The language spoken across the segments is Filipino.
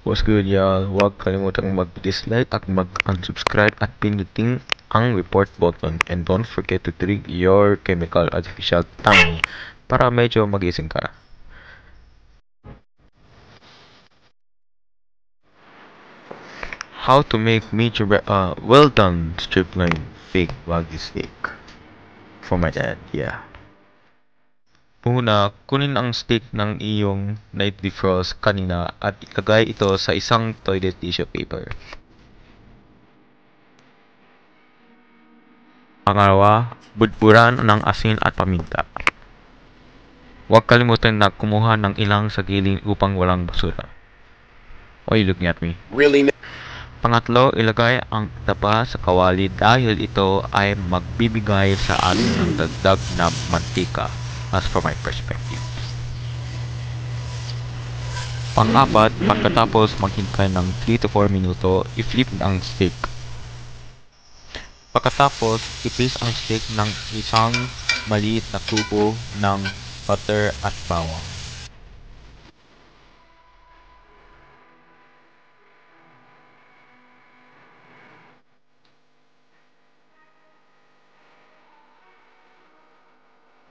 What's good, y'all? Huwag kalimutang mag-dislike at mag-unsubscribe at pinutin ang report button. And don't forget to drink your chemical artificial tongue para medyo magising ka. How to make well done strip line fake wagyu steak for my dad, yeah. Una, kunin ang stick ng iyong na-defrost kanina at ilagay ito sa isang toilet tissue paper. Pangalawa, budburan ng asin at paminta. Huwag kalimutan na kumuha ng ilang sagiling upang walang basura. Why are you looking at me? Really? Pangatlo, ilagay ang taba sa kawali dahil ito ay magbibigay sa atin ng dagdag na mantika, as for my perspective. Pang-apat, pagkatapos maghintay ng 3 to 4 minuto, i-flip ang stick. Pagkatapos, i-place ang stick ng isang maliit na kubo ng butter at bawang.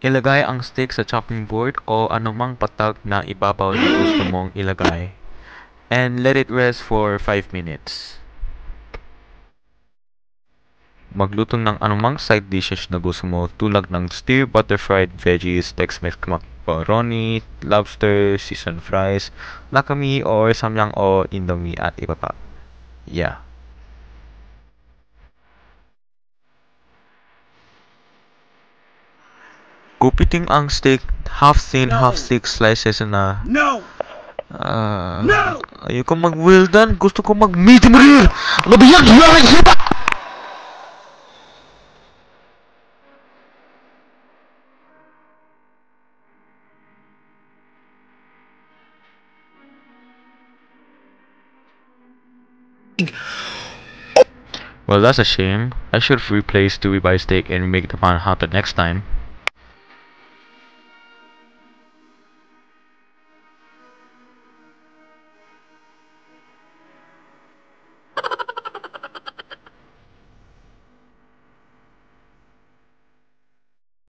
Ilagay ang stick sa chopping board o anumang patag na ibabaw na gusto mong ilagay. And let it rest for 5 minutes. Magluto ng anumang side dishes na gusto mo tulad ng stew, butter fried veggies, Tex-Mex macaroni, lobster, seasoned fries, nakami or samyang o indomie at iba pa. Yeah. Gupitin ang steak, half thin, half thick slices na. No! No! Ayoko mag-well done, gusto ko mag-medium rare! Ano ba yan? Well, that's a shame. I should have replaced the ribeye steak and make the pan hotter next time.